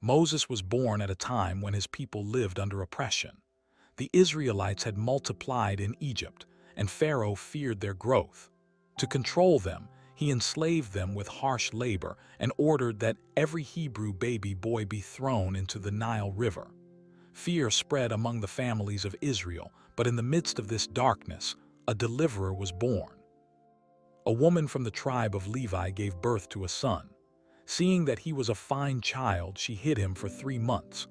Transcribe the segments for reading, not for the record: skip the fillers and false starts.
Moses was born at a time when his people lived under oppression. The Israelites had multiplied in Egypt, and Pharaoh feared their growth. To control them, he enslaved them with harsh labor and ordered that every Hebrew baby boy be thrown into the Nile River. Fear spread among the families of Israel, but in the midst of this darkness, a deliverer was born. A woman from the tribe of Levi gave birth to a son. Seeing that he was a fine child, she hid him for 3 months.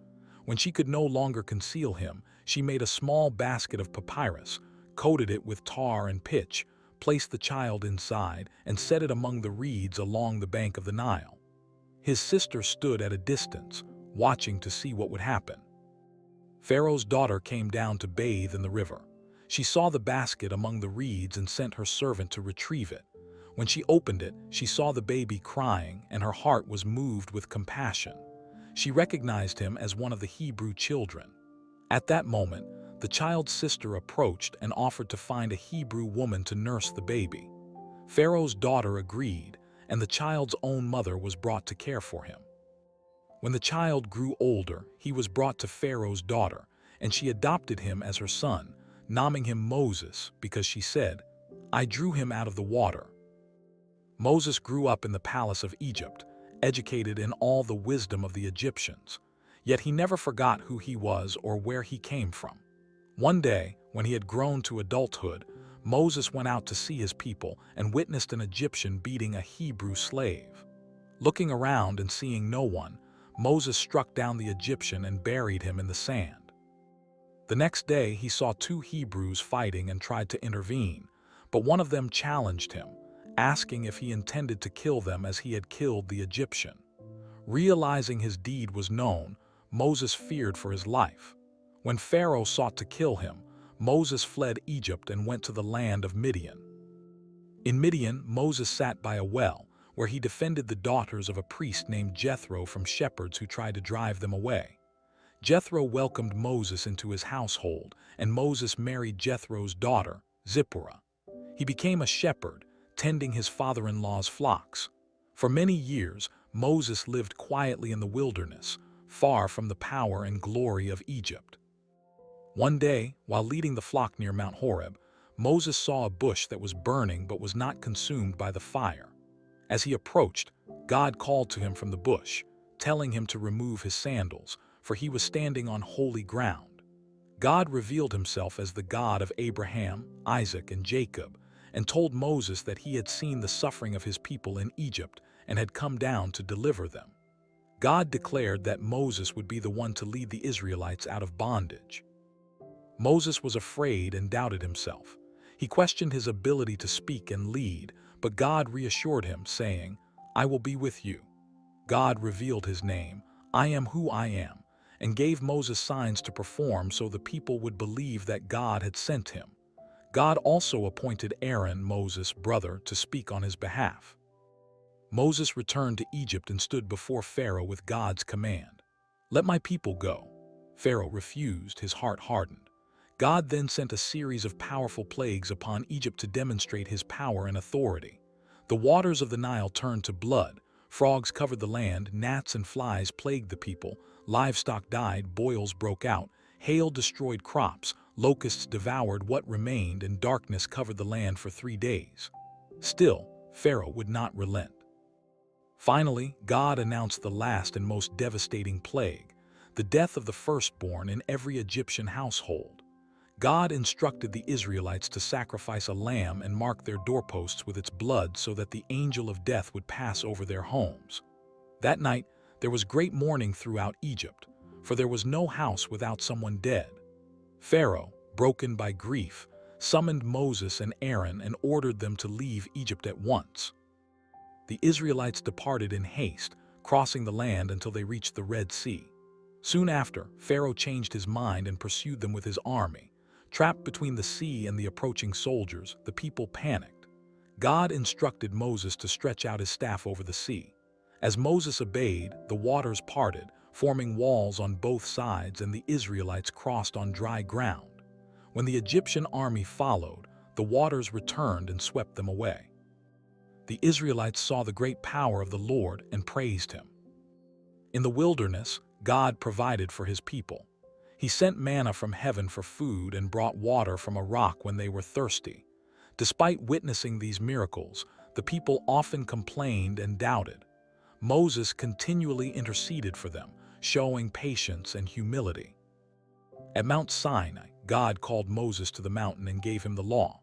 When she could no longer conceal him, she made a small basket of papyrus, coated it with tar and pitch, placed the child inside, and set it among the reeds along the bank of the Nile. His sister stood at a distance, watching to see what would happen. Pharaoh's daughter came down to bathe in the river. She saw the basket among the reeds and sent her servant to retrieve it. When she opened it, she saw the baby crying, and her heart was moved with compassion. She recognized him as one of the Hebrew children. At that moment, the child's sister approached and offered to find a Hebrew woman to nurse the baby. Pharaoh's daughter agreed, and the child's own mother was brought to care for him. When the child grew older, he was brought to Pharaoh's daughter, and she adopted him as her son, naming him Moses because she said, "I drew him out of the water." Moses grew up in the palace of Egypt, educated in all the wisdom of the Egyptians. Yet he never forgot who he was or where he came from. One day, when he had grown to adulthood, Moses went out to see his people and witnessed an Egyptian beating a Hebrew slave. Looking around and seeing no one, Moses struck down the Egyptian and buried him in the sand. The next day, he saw 2 Hebrews fighting and tried to intervene, but one of them challenged him, asking if he intended to kill them as he had killed the Egyptian. Realizing his deed was known, Moses feared for his life. When Pharaoh sought to kill him, Moses fled Egypt and went to the land of Midian. In Midian, Moses sat by a well, where he defended the daughters of a priest named Jethro from shepherds who tried to drive them away. Jethro welcomed Moses into his household, and Moses married Jethro's daughter, Zipporah. He became a shepherd, tending his father-in-law's flocks. For many years, Moses lived quietly in the wilderness, far from the power and glory of Egypt. One day, while leading the flock near Mount Horeb, Moses saw a bush that was burning but was not consumed by the fire. As he approached, God called to him from the bush, telling him to remove his sandals, for he was standing on holy ground. God revealed himself as the God of Abraham, Isaac, and Jacob, and told Moses that he had seen the suffering of his people in Egypt and had come down to deliver them. God declared that Moses would be the one to lead the Israelites out of bondage. Moses was afraid and doubted himself. He questioned his ability to speak and lead, but God reassured him, saying, "I will be with you." God revealed his name, "I am who I am," and gave Moses signs to perform so the people would believe that God had sent him. God also appointed Aaron, Moses' brother, to speak on his behalf. Moses returned to Egypt and stood before Pharaoh with God's command. "Let my people go." Pharaoh refused, his heart hardened. God then sent a series of powerful plagues upon Egypt to demonstrate his power and authority. The waters of the Nile turned to blood, frogs covered the land, gnats and flies plagued the people, livestock died, boils broke out, hail destroyed crops, locusts devoured what remained, and darkness covered the land for 3 days. Still, Pharaoh would not relent. Finally, God announced the last and most devastating plague, the death of the firstborn in every Egyptian household. God instructed the Israelites to sacrifice a lamb and mark their doorposts with its blood so that the angel of death would pass over their homes. That night, there was great mourning throughout Egypt, for there was no house without someone dead. Pharaoh, broken by grief, summoned Moses and Aaron and ordered them to leave Egypt at once. The Israelites departed in haste, crossing the land until they reached the Red Sea. Soon after, Pharaoh changed his mind and pursued them with his army. Trapped between the sea and the approaching soldiers, the people panicked. God instructed Moses to stretch out his staff over the sea. As Moses obeyed, the waters parted, forming walls on both sides, and the Israelites crossed on dry ground. When the Egyptian army followed, the waters returned and swept them away. The Israelites saw the great power of the Lord and praised him. In the wilderness, God provided for his people. He sent manna from heaven for food and brought water from a rock when they were thirsty. Despite witnessing these miracles, the people often complained and doubted. Moses continually interceded for them, showing patience and humility. At Mount Sinai, God called Moses to the mountain and gave him the law.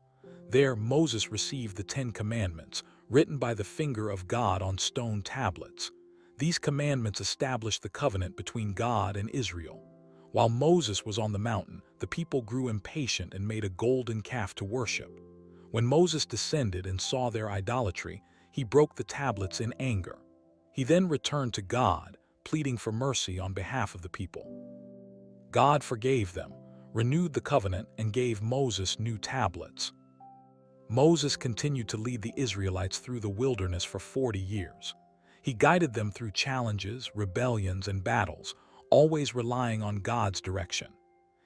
There, Moses received the 10 Commandments, written by the finger of God on stone tablets. These commandments established the covenant between God and Israel. While Moses was on the mountain, the people grew impatient and made a golden calf to worship. When Moses descended and saw their idolatry, he broke the tablets in anger. He then returned to God, pleading for mercy on behalf of the people. God forgave them, renewed the covenant, and gave Moses new tablets. Moses continued to lead the Israelites through the wilderness for 40 years. He guided them through challenges, rebellions, and battles, always relying on God's direction.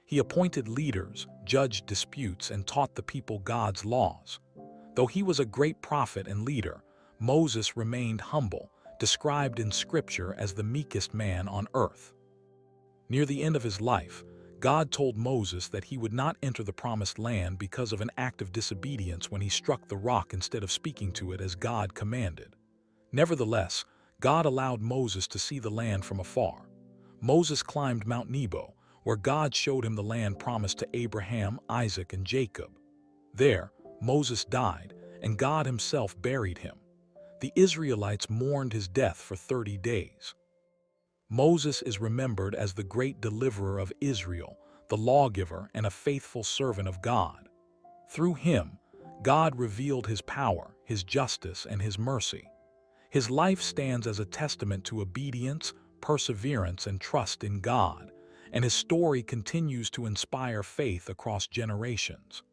He appointed leaders, judged disputes, and taught the people God's laws. Though he was a great prophet and leader, Moses remained humble, described in Scripture as the meekest man on earth. Near the end of his life, God told Moses that he would not enter the promised land because of an act of disobedience when he struck the rock instead of speaking to it as God commanded. Nevertheless, God allowed Moses to see the land from afar. Moses climbed Mount Nebo, where God showed him the land promised to Abraham, Isaac, and Jacob. There, Moses died, and God himself buried him. The Israelites mourned his death for 30 days. Moses is remembered as the great deliverer of Israel, the lawgiver and a faithful servant of God. Through him, God revealed his power, his justice, and his mercy. His life stands as a testament to obedience, perseverance, and trust in God, and his story continues to inspire faith across generations.